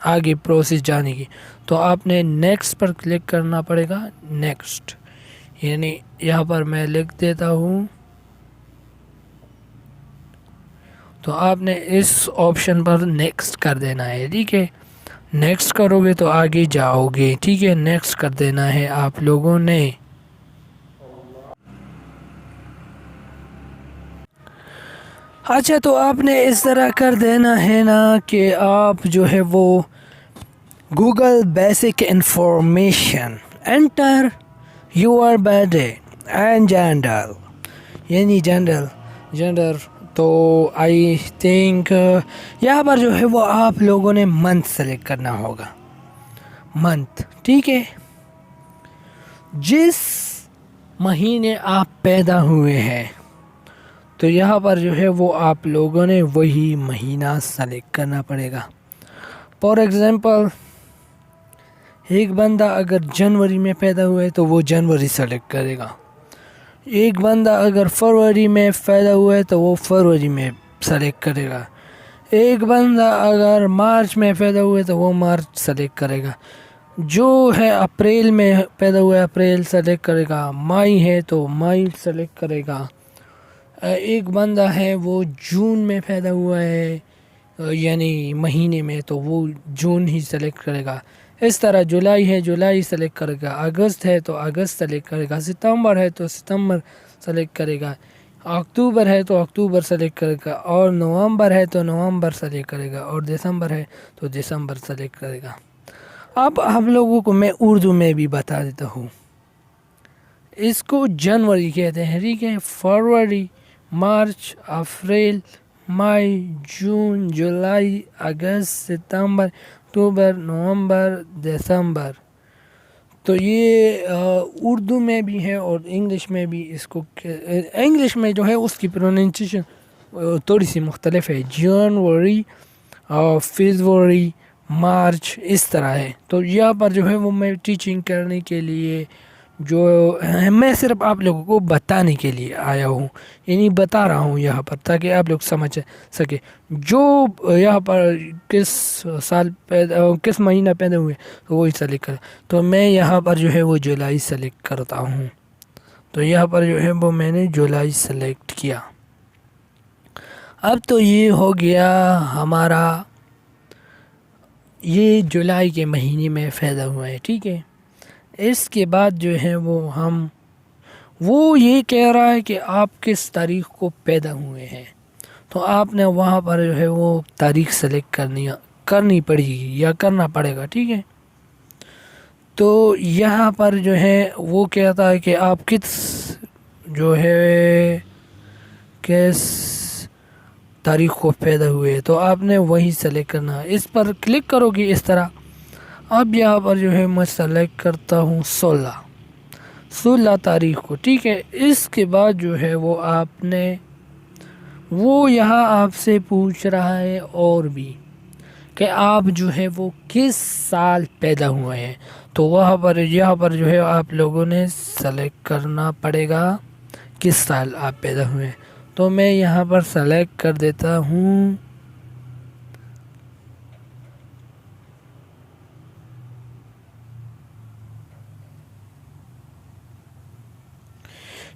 آگے پروسیس جانے کی، تو آپ نے نیکسٹ پر کلک کرنا پڑے گا، نیکسٹ، یعنی یہاں پر میں لکھ دیتا ہوں، تو آپ نے اس آپشن پر نیکسٹ کر دینا ہے، ٹھیک ہے۔ نیکسٹ کرو گے تو آگے جاؤ گے، ٹھیک ہے، نیکسٹ کر دینا ہے آپ لوگوں نے۔ اچھا تو آپ نے اس طرح کر دینا ہے نا کہ آپ جو ہے وہ Google basic information enter your birth day and gender, یعنی جینڈر تو آئی تھنک یہاں پر جو ہے وہ آپ لوگوں نے منتھ سلیکٹ کرنا ہوگا، منتھ، ٹھیک ہے، جس مہینے آپ پیدا ہوئے ہیں تو یہاں پر جو ہے وہ آپ لوگوں نے وہی مہینہ سلیکٹ کرنا پڑے گا۔ فار ایگزامپل ایک بندہ اگر جنوری میں پیدا ہوا ہے تو وہ جنوری سلیکٹ کرے گا، ایک بندہ اگر فروری میں پیدا ہوا ہے تو وہ فروری میں سلیکٹ کرے گا، ایک بندہ اگر مارچ میں پیدا ہوا ہے تو وہ مارچ سلیکٹ کرے گا، جو ہے اپریل میں پیدا ہوا ہے اپریل سلیکٹ کرے گا، مئی ہے تو مئی سلیکٹ کرے گا، ایک بندہ ہے وہ جون میں پیدا ہوا ہے یعنی مہینے میں تو وہ جون ہی سلیکٹ کرے گا۔ اس طرح جولائی ہے جولائی سلیکٹ کرے گا، اگست ہے تو اگست سلیکٹ کرے گا، ستمبر ہے تو ستمبر سلیکٹ کرے گا، اکتوبر ہے تو اکتوبر سلیکٹ کرے گا، اور نومبر ہے تو نومبر سلیکٹ کرے گا، اور دسمبر ہے تو دسمبر سلیکٹ کرے گا۔ اب آپ لوگوں کو میں اردو میں بھی بتا دیتا ہوں، اس کو جنوری کہتے ہیں، ٹھیک ہے، فروری، مارچ، اپریل، مئی، جون، جولائی، اگست، ستمبر، اکتوبر، نومبر، دسمبر۔ تو یہ اردو میں بھی ہے اور انگلش میں بھی، اس کو انگلش میں جو ہے اس کی پروننسیشن تھوڑی سی مختلف ہے، جنوری، فیبروری، مارچ، اس طرح ہے۔ تو یہاں پر جو ہے وہ میں ٹیچنگ کرنے کے لیے جو میں صرف آپ لوگوں کو بتانے کے لیے آیا ہوں، یعنی بتا رہا ہوں یہاں پر تاکہ آپ لوگ سمجھ سکے جو یہاں پر کس سال پیدا کس مہینہ پیدا ہوئے تو وہی سلیکٹ کریں۔ تو میں یہاں پر جو ہے وہ جولائی سلیکٹ کرتا ہوں، تو یہاں پر جو ہے وہ میں نے جولائی سلیکٹ کیا۔ اب تو یہ ہو گیا ہمارا، یہ جولائی کے مہینے میں پیدا ہوا ہے، ٹھیک ہے۔ اس کے بعد جو ہے وہ ہم وہ یہ کہہ رہا ہے کہ آپ کس تاریخ کو پیدا ہوئے ہیں، تو آپ نے وہاں پر جو ہے وہ تاریخ سلیکٹ کرنی پڑے گی یا کرنا پڑے گا، ٹھیک ہے۔ تو یہاں پر جو ہے وہ کہتا ہے کہ آپ جو ہے کس تاریخ کو پیدا ہوئے، تو آپ نے وہی سلیکٹ کرنا ہے۔ اس پر کلک کرو گی اس طرح۔ اب یہاں پر جو ہے میں سلیکٹ کرتا ہوں 16 تاریخ کو، ٹھیک ہے۔ اس کے بعد جو ہے وہ آپ نے وہ یہاں آپ سے پوچھ رہا ہے اور بھی کہ آپ جو ہے وہ کس سال پیدا ہوئے ہیں، تو یہاں پر جو ہے آپ لوگوں نے سلیکٹ کرنا پڑے گا کس سال آپ پیدا ہوئے ہیں۔ تو میں یہاں پر سلیکٹ کر دیتا ہوں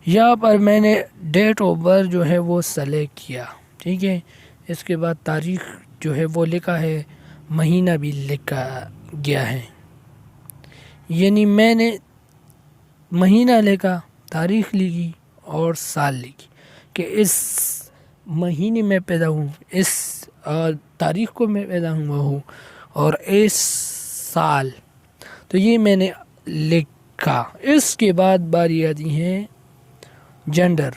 یہاں پر میں نے ڈیٹ آف برتھ جو ہے وہ سلیکٹ کیا، ٹھیک ہے۔ اس کے بعد تاریخ جو ہے وہ لکھا ہے، مہینہ بھی لکھا گیا ہے، یعنی میں نے مہینہ لکھا، تاریخ لکھی اور سال لکھی کہ اس مہینے میں پیدا ہوں، اس تاریخ کو میں پیدا ہوا ہوں اور اس سال، تو یہ میں نے لکھا۔ اس کے بعد باری آتی ہے جینڈر،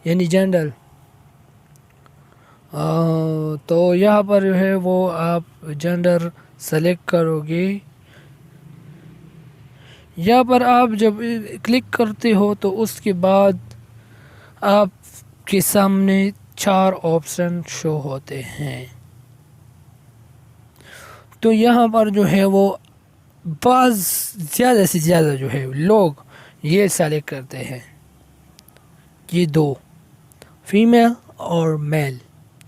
یعنی جینڈر، تو یہاں پر جو ہے وہ آپ جینڈر سلیکٹ کرو گے۔ یہاں پر آپ جب کلک کرتے ہو تو اس کے بعد آپ کے سامنے 4 آپشن شو ہوتے ہیں، تو یہاں پر جو ہے وہ بعض زیادہ سے زیادہ جو ہے لوگ یہ سلیکٹ کرتے ہیں، یہ 2 فیمیل اور میل،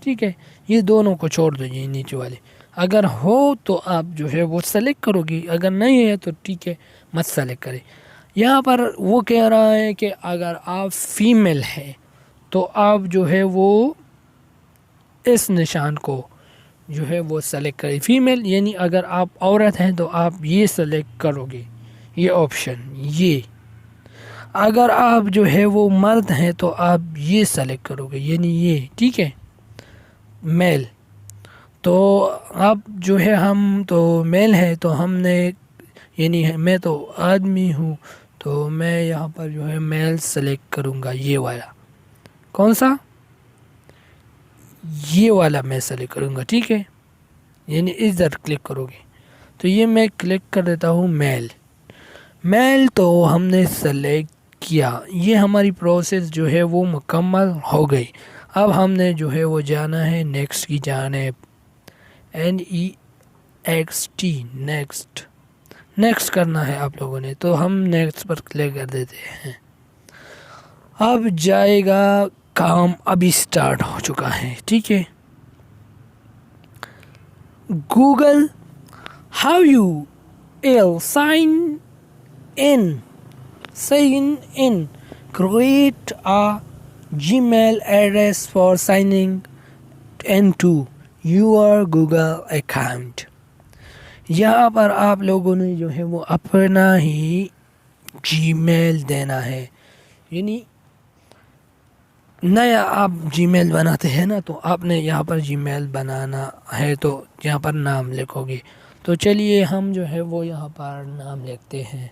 ٹھیک ہے۔ یہ دونوں کو چھوڑ دو، یہ نیچے والے، اگر ہو تو آپ جو ہے وہ سلیکٹ کرو گی، اگر نہیں ہے تو ٹھیک ہے مت سلیکٹ کرے۔ یہاں پر وہ کہہ رہا ہے کہ اگر آپ فیمیل ہے تو آپ جو ہے وہ اس نشان کو جو ہے وہ سلیکٹ کرے، فیمیل، یعنی اگر آپ عورت ہیں تو آپ یہ سلیکٹ کرو گے، یہ آپشن، یہ اگر آپ جو ہے وہ مرد ہیں تو آپ یہ سلیکٹ کرو گے، یعنی یہ، ٹھیک ہے، میل۔ تو اب جو ہے ہم تو میل ہے تو ہم نے، یعنی میں تو آدمی ہوں تو میں یہاں پر جو ہے میل سلیکٹ کروں گا، یہ والا، کون سا، یہ والا میں سلیکٹ کروں گا، ٹھیک ہے، یعنی ادھر کلک کرو گے تو یہ میں کلک کر دیتا ہوں میل تو ہم نے سلیکٹ کیا، یہ ہماری پروسیس جو ہے وہ مکمل ہو گئی۔ اب ہم نے جو ہے وہ جانا ہے نیکسٹ کی جانب، NEXT، نیکسٹ کرنا ہے آپ لوگوں نے، تو ہم نیکسٹ پر کلک کر دیتے ہیں۔ اب جائے گا کام، ابھی سٹارٹ ہو چکا ہے، ٹھیک ہے۔ Google how you'll sign in create a Gmail address for signing into your Google account۔ یہاں پر آپ لوگوں نے جو ہے وہ اپنا ہی جی میل دینا ہے، یعنی نیا آپ جی میل بناتے ہیں نا، تو آپ نے یہاں پر جی میل بنانا ہے تو یہاں پر نام لکھو گے۔ تو چلیے ہم جو ہے وہ یہاں پر نام لکھتے ہیں،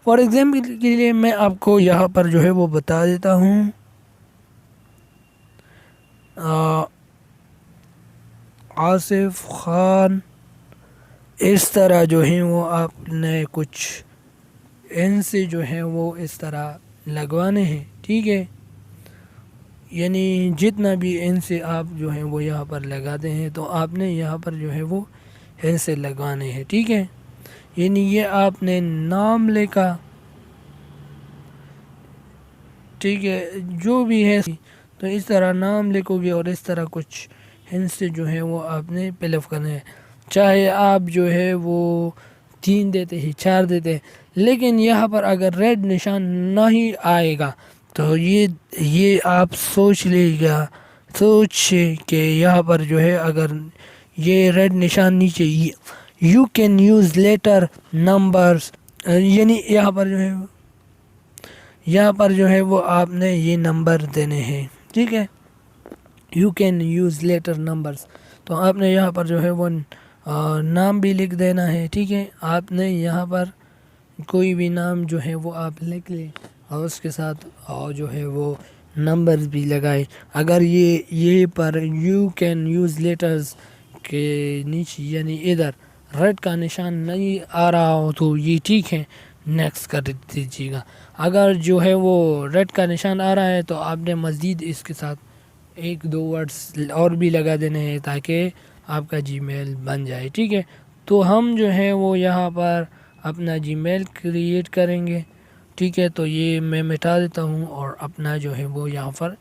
فار ایگزامپل کے لیے میں آپ کو یہاں پر جو ہے وہ بتا دیتا ہوں، آصف خان، اس طرح جو ہے وہ آپ نے کچھ ان سے جو ہے وہ اس طرح لگوانے ہیں، ٹھیک ہے، یعنی جتنا بھی ان سے آپ جو ہیں وہ یہاں پر لگاتے ہیں تو آپ نے یہاں پر جو ہے وہ ان سے لگوانے ہیں، ٹھیک ہے۔ یعنی یہ آپ نے نام لکھا، ٹھیک ہے، جو بھی ہے تو اس طرح نام لکھو گے اور اس طرح کچھ ان سے جو ہے وہ آپ نے فل اپ کرنا ہے، چاہے آپ جو ہے وہ 3 دیتے ہیں، 4 دیتے ہیں، لیکن یہاں پر اگر ریڈ نشان نہیں آئے گا تو یہ آپ سوچ کہ یہاں پر جو ہے اگر یہ ریڈ نشان نیچے، you can use letter numbers, یعنی یہاں پر جو ہے یہاں پر جو ہے وہ آپ نے یہ نمبر دینے ہیں، ٹھیک ہے، you can use letter numbers. تو آپ نے یہاں پر جو ہے وہ نام بھی لکھ دینا ہے، ٹھیک ہے. آپ نے یہاں پر کوئی بھی نام جو ہے وہ آپ لکھ لیں اور اس کے ساتھ جو ہے وہ نمبر بھی لگائے. اگر یہ پر یو کین یوز لیٹرز کے نیچے یعنی ادھر ریڈ کا نشان نہیں آ رہا ہو تو یہ ٹھیک ہے، نیکسٹ کر دیجیے گا. اگر جو ہے وہ ریڈ کا نشان آ رہا ہے تو آپ نے مزید اس کے ساتھ 1-2 ورڈز اور بھی لگا دینے ہیں تاکہ آپ کا جی میل بن جائے، ٹھیک ہے. تو ہم جو ہے وہ یہاں پر اپنا جی میل کریٹ کریں گے، ٹھیک ہے. تو یہ میں مٹا دیتا ہوں اور اپنا جو ہے وہ یہاں پر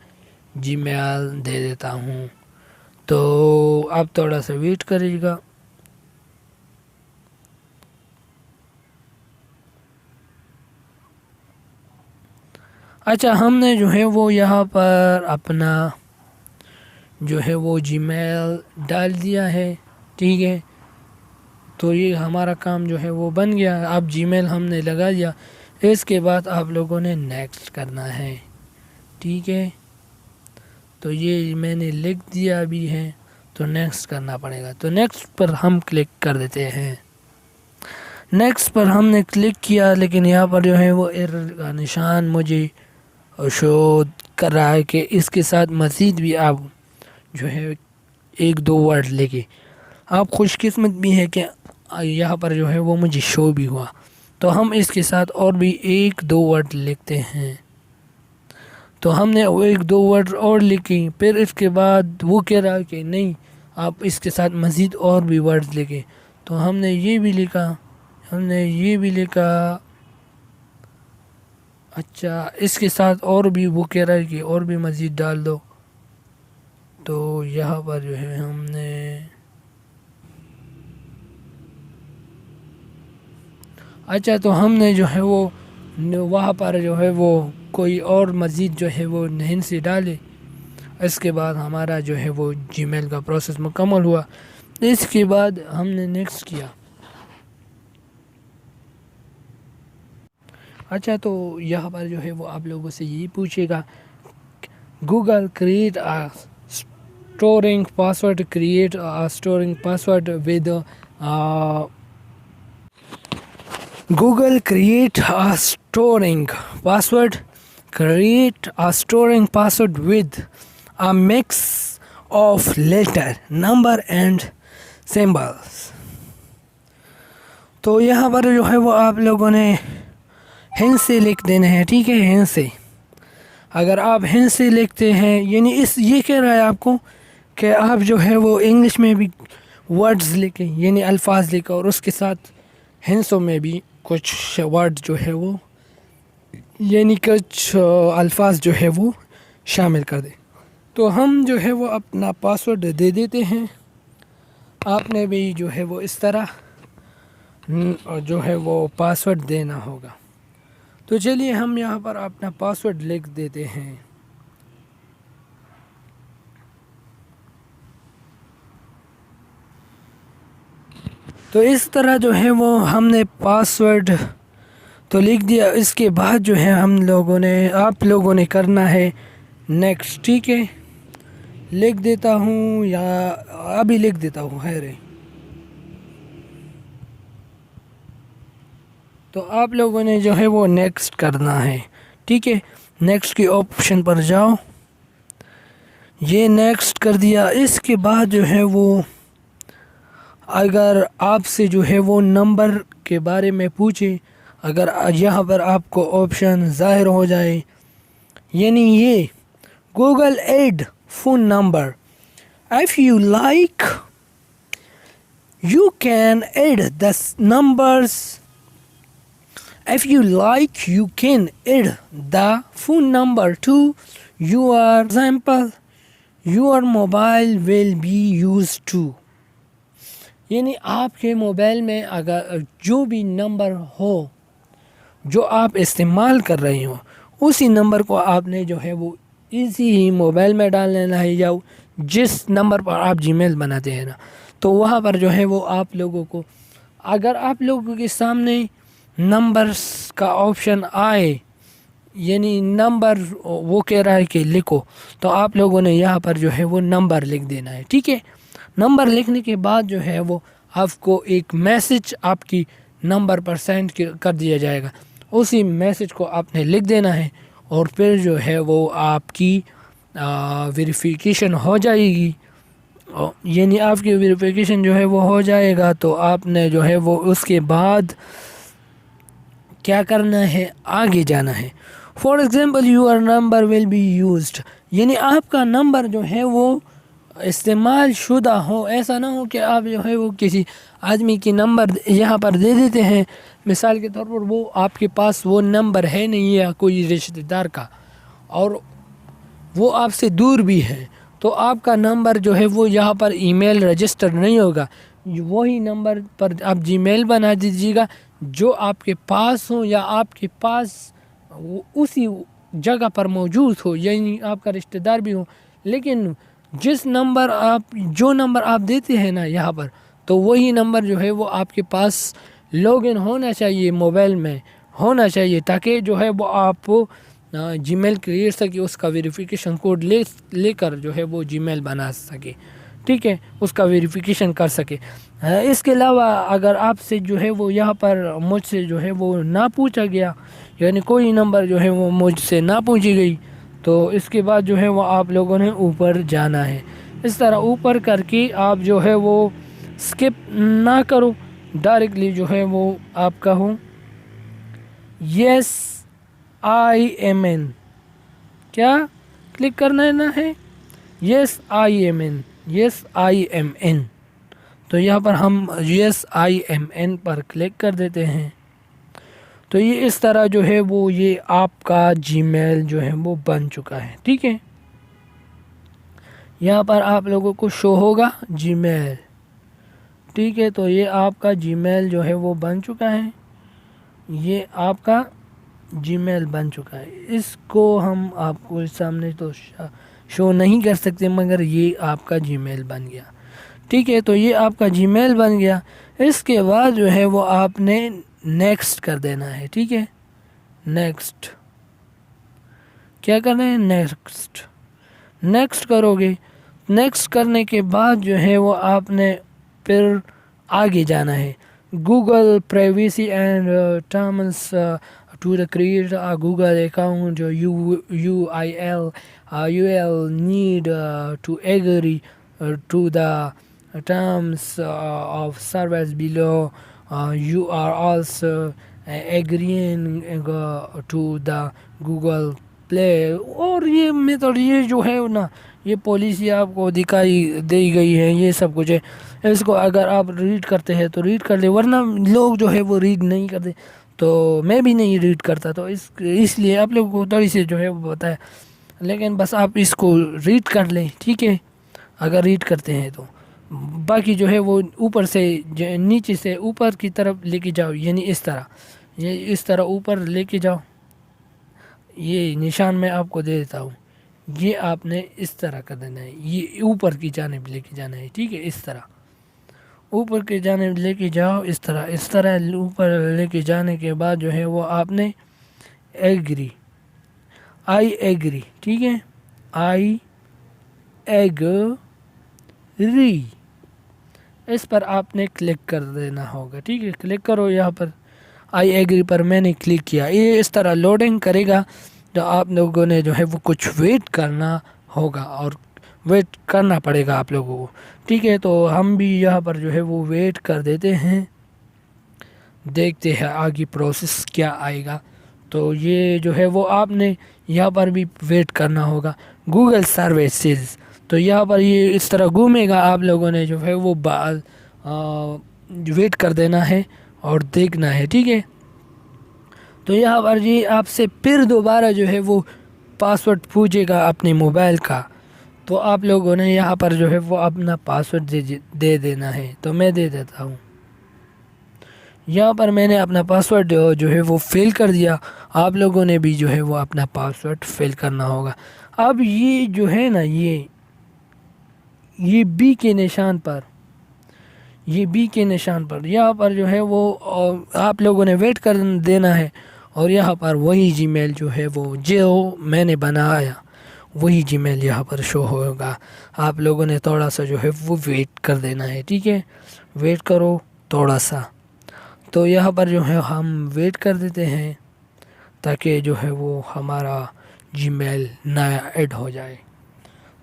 جی میل دے دیتا ہوں. تو آپ تھوڑا سا ویٹ کریے گا. اچھا، ہم نے جو ہے وہ یہاں پر اپنا جو ہے وہ جی میل ڈال دیا ہے، ٹھیک ہے. تو یہ ہمارا کام جو ہے وہ بن گیا. اب جی میل ہم نے لگا دیا، اس کے بعد آپ لوگوں نے نیکسٹ کرنا ہے، ٹھیک ہے. تو یہ میں نے لکھ دیا بھی ہے، تو نیکسٹ کرنا پڑے گا. تو نیکسٹ پر ہم کلک کر دیتے ہیں. نیکسٹ پر ہم نے کلک کیا، لیکن یہاں پر جو ہے وہ ایرر کا نشان مجھے شو کر رہا ہے کہ اس کے ساتھ مزید بھی آپ جو ہے 1-2 ورڈ لکھے. آپ خوش قسمت بھی ہے کہ یہاں پر جو ہے وہ مجھے شو بھی ہوا. تو ہم اس کے ساتھ اور بھی 1-2 ورڈ لکھتے ہیں. تو ہم نے 1-2 ورڈ اور لکھی، پھر اس کے بعد وہ کہہ رہا کہ نہیں، آپ اس کے ساتھ مزید اور بھی ورڈ لکھیں. تو ہم نے یہ بھی لکھا، ہم نے یہ بھی لکھا. اچھا، اس کے ساتھ اور بھی وہ کہہ رہا ہے کہ اور بھی مزید ڈال دو. تو یہاں پر جو ہے ہم نے اچھا، تو ہم نے جو ہے وہ وہاں پر جو ہے وہ کوئی اور مزید جو ہے وہ نہیں سے ڈالے. اس کے بعد ہمارا جو ہے وہ جی میل کا پروسیس مکمل ہوا. اس کے بعد ہم نے نیکسٹ کیا. اچھا، تو یہاں پر جو ہے وہ آپ لوگوں سے یہی پوچھے گا، Google create storing password with Google create a storing password with a mix of letter, number and symbols. تو یہاں پر جو ہے وہ آپ لوگوں نے ہند سے لکھ دینا ہے، ٹھیک ہے. ہند سے اگر آپ ہند سے لکھتے ہیں یعنی یہ کہہ رہا ہے آپ کو کہ آپ جو ہے وہ انگلش میں بھی ورڈز لکھیں، یعنی الفاظ لکھیں، اور اس کے ساتھ ہندسوں میں بھی کچھ ورڈ جو ہے وہ یعنی کچھ الفاظ جو ہے وہ شامل کر دیں. تو ہم جو ہے وہ اپنا پاسورڈ دے دیتے ہیں. آپ نے بھی جو ہے وہ اس طرح جو ہے وہ پاسورڈ دینا ہوگا. تو چلیے ہم یہاں پر اپنا پاسورڈ لکھ دیتے ہیں. تو اس طرح جو ہے وہ ہم نے پاسورڈ تو لکھ دیا. اس کے بعد جو ہے آپ لوگوں نے کرنا ہے نیکسٹ، ٹھیک ہے. لکھ دیتا ہوں یا ابھی لکھ دیتا ہوں، خیر ہے. تو آپ لوگوں نے جو ہے وہ نیکسٹ کرنا ہے، ٹھیک ہے. نیکسٹ کی آپشن پر جاؤ، یہ نیکسٹ کر دیا. اس کے بعد جو ہے وہ اگر آپ سے جو ہے وہ نمبر کے بارے میں پوچھے، اگر یہاں پر آپ کو آپشن ظاہر ہو جائے، یعنی یہ Google add phone number, if you like you can add the numbers. If you like you can add the phone number to your example. Your mobile will be used to. یعنی آپ کے mobile میں اگر جو بھی number ہو جو آپ استعمال کر رہے ہو، اسی نمبر کو آپ نے جو ہے وہ ایزی ہی موبائل میں ڈال لینا ہے، یا جس نمبر پر آپ جی میل بناتے ہیں نا، تو وہاں پر جو ہے وہ آپ لوگوں کو اگر آپ لوگوں کے سامنے نمبرز کا آپشن آئے یعنی نمبر وہ کہہ رہا ہے کہ لکھو، تو آپ لوگوں نے یہاں پر جو ہے وہ نمبر لکھ دینا ہے، ٹھیک ہے۔ نمبر لکھنے کے بعد جو ہے وہ آپ کو ایک میسج آپ کی نمبر پر سینڈ کر دیا جائے گا، اسی میسج کو آپ نے لکھ دینا ہے، اور پھر جو ہے وہ آپ کی ویریفیکیشن ہو جائے گی، یعنی آپ کی ویریفیکیشن جو ہے وہ ہو جائے گا، تو آپ نے جو ہے وہ اس کے بعد کیا کرنا ہے، آگے جانا ہے۔ For example your number will be used, یعنی آپ کا نمبر جو ہے وہ استعمال شدہ ہو، ایسا نہ ہو کہ آپ جو ہے وہ کسی آدمی کی نمبر یہاں پر دے دیتے ہیں، مثال کے طور پر وہ آپ کے پاس وہ نمبر ہے نہیں یا کوئی رشتہ دار کا، اور وہ آپ سے دور بھی ہے، تو آپ کا نمبر جو ہے وہ یہاں پر ای میل رجسٹر نہیں ہوگا، وہی نمبر پر آپ جی میل بنا دیجیے گا جو آپ کے پاس ہو، یا آپ کے پاس اسی جگہ پر موجود ہو، یعنی آپ کا رشتہ دار بھی ہو، لیکن جو نمبر آپ دیتے ہیں نا یہاں پر، تو وہی نمبر جو ہے وہ آپ کے پاس لاگ ان ہونا چاہیے، موبائل میں ہونا چاہیے، تاکہ جو ہے وہ آپ جی میل کریٹ سکے، اس کا ویریفیکیشن کوڈ لے کر جو ہے وہ جی میل بنا سکے، ٹھیک ہے، اس کا ویریفیکیشن کر سکے۔ اس کے علاوہ اگر آپ سے جو ہے وہ یہاں پر مجھ سے جو ہے وہ نہ پوچھا گیا، یعنی کوئی نمبر جو ہے وہ مجھ سے نہ پوچھی گئی، تو اس کے بعد جو ہے وہ آپ لوگوں نے اوپر جانا ہے، اس طرح اوپر کر کے آپ جو ہے وہ سکپ نہ کرو، ڈائریکٹلی جو ہے وہ آپ کہو یس آئی ایم این، کیا کلک کرنا ہے، yes I am in, yes I am in, تو یہاں پر ہم یس آئی ایم این پر کلک کر دیتے ہیں، تو یہ اس طرح جو ہے وہ یہ آپ کا جی میل جو ہے وہ بن چکا ہے، ٹھیک ہے۔ یہاں پر آپ لوگوں کو شو ہوگا جی میل، ٹھیک ہے، تو یہ آپ کا جی میل جو ہے وہ بن چکا ہے، یہ آپ کا جی میل بن چکا ہے، اس کو ہم آپ کو سامنے تو شو نہیں کر سکتے، مگر یہ آپ کا جی میل بن گیا، ٹھیک ہے، تو یہ آپ کا جی میل بن گیا۔ اس کے بعد جو ہے وہ آپ نے نیکسٹ کر دینا ہے، ٹھیک ہے، نیکسٹ کیا کرنا ہے، نیکسٹ کرو گے، نیکسٹ کرنے کے بعد جو ہے وہ آپ نے پھر آگے جانا ہے، Google privacy and terms to the create Google account you'll need to agree to the terms of service below. You are also agreeing to the Google Play، اور یہ میتھڈ یہ جو ہے نا، یہ پالیسی آپ کو دکھائی دی گئی ہے، یہ سب کچھ ہے، اس کو اگر آپ ریڈ کرتے ہیں تو ریڈ کر لیں، ورنہ لوگ جو ہے وہ ریڈ نہیں کرتے، تو میں بھی نہیں ریڈ کرتا، تو اس لیے آپ لوگوں کو تھوڑی سی جو ہے وہ بتایا، لیکن بس آپ اس کو ریڈ کر لیں، ٹھیک ہے، اگر ریڈ کرتے ہیں تو باقی جو ہے وہ اوپر سے نیچے سے اوپر کی طرف لے کے جاؤ، یعنی اس طرح، یہ اس طرح اوپر لے کے جاؤ، یہ نشان میں آپ کو دے دیتا ہوں، یہ آپ نے اس طرح کر دینا ہے، یہ اوپر کی جانب لے کے جانا ہے، ٹھیک ہے، اس طرح اوپر کی جانب لے کے جاؤ، اس طرح اوپر لے کے جانے کے بعد جو ہے وہ آپ نے آئی ایگری، ٹھیک ہے، آئی ایگری، اس پر آپ نے کلک کر دینا ہوگا، ٹھیک ہے، کلک کرو، یہاں پر آئی ایگری پر میں نے کلک کیا، یہ اس طرح لوڈنگ کرے گا، تو آپ لوگوں نے جو ہے وہ کچھ ویٹ کرنا ہوگا، اور ویٹ کرنا پڑے گا آپ لوگوں کو، ٹھیک ہے، تو ہم بھی یہاں پر جو ہے وہ ویٹ کر دیتے ہیں، دیکھتے ہیں آگے پروسیس کیا آئے گا، تو یہ جو ہے وہ آپ نے یہاں پر بھی ویٹ کرنا ہوگا، گوگل سروسز، تو یہاں پر یہ اس طرح گھومے گا، آپ لوگوں نے جو ہے وہ ویٹ کر دینا ہے اور دیکھنا ہے، ٹھیک ہے، تو یہاں پر جی آپ سے پھر دوبارہ جو ہے وہ پاسورڈ پوچھے گا اپنے موبائل کا، تو آپ لوگوں نے یہاں پر جو ہے وہ اپنا پاسورڈ دے دینا ہے، تو میں دے دیتا ہوں، یہاں پر میں نے اپنا پاسورڈ جو ہے وہ فل کر دیا، آپ لوگوں نے بھی جو ہے وہ اپنا پاسورڈ فل کرنا ہوگا۔ اب یہ جو ہے نا، یہ بی کے نشان پر، یہاں پر جو ہے وہ آپ لوگوں نے ویٹ کر دینا ہے، اور یہاں پر وہی جی میل جو ہے وہ جو میں نے بنایا وہی جی میل یہاں پر شو ہوگا. آپ لوگوں نے تھوڑا سا جو ہے وہ ویٹ کر دینا ہے. ٹھیک ہے, ویٹ کرو تھوڑا سا. تو یہاں پر جو ہے ہم ویٹ کر دیتے ہیں تاکہ جو ہے وہ ہمارا جی میل نیا ایڈ ہو جائے.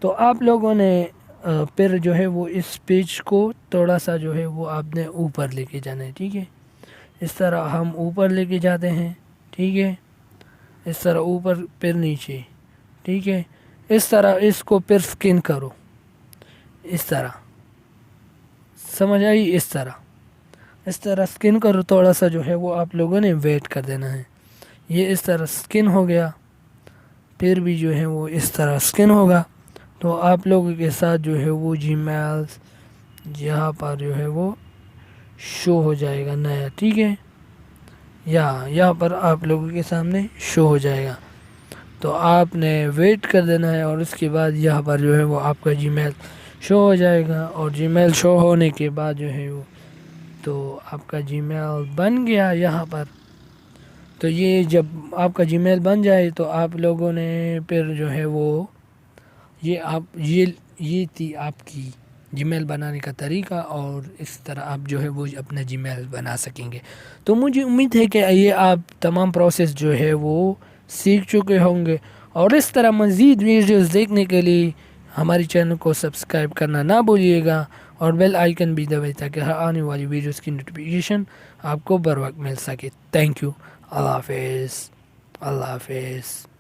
تو آپ لوگوں نے پھر جو ہے وہ اس پیج کو تھوڑا سا جو ہے وہ آپ نے اوپر لے کے جانا ہے. ٹھیک ہے, اس طرح ہم اوپر لے کے جاتے ہیں. ٹھیک ہے, اس طرح اوپر پھر نیچے. ٹھیک ہے, اس طرح اس کو پھر سکین کرو, اس طرح سمجھ آئی. اس طرح سکین کرو تھوڑا سا جو ہے وہ آپ لوگوں نے ویٹ کر دینا ہے. یہ اس طرح سکین ہو گیا, پھر بھی جو ہے وہ اس طرح سکین ہوگا. تو آپ لوگوں کے ساتھ جو ہے وہ جی میلز یہاں پر جو ہے وہ شو ہو جائے گا نیا. ٹھیک ہے, یہاں پر آپ لوگوں کے سامنے شو ہو جائے گا. تو آپ نے ویٹ کر دینا ہے اور اس کے بعد یہاں پر جو ہے وہ آپ کا جی میل شو ہو جائے گا. اور جی میل شو ہونے کے بعد جو ہے وہ تو آپ کا جی میل بن گیا یہاں پر. تو یہ جب آپ کا جی میل بن جائے تو آپ لوگوں نے پھر جو ہے وہ یہ تھی آپ کی جی میل بنانے کا طریقہ, اور اس طرح آپ جو ہے وہ اپنا جی میل بنا سکیں گے. تو مجھے امید ہے کہ یہ آپ تمام پروسیس جو ہے وہ سیکھ چکے ہوں گے, اور اس طرح مزید ویڈیوز دیکھنے کے لیے ہماری چینل کو سبسکرائب کرنا نہ بھولیے گا, اور بیل آئیکن بھی دبائیں تاکہ ہر آنے والی ویڈیوز کی نوٹیفیکیشن آپ کو بر وقت مل سکے. Thank you. اللہ حافظ. اللہ حافظ.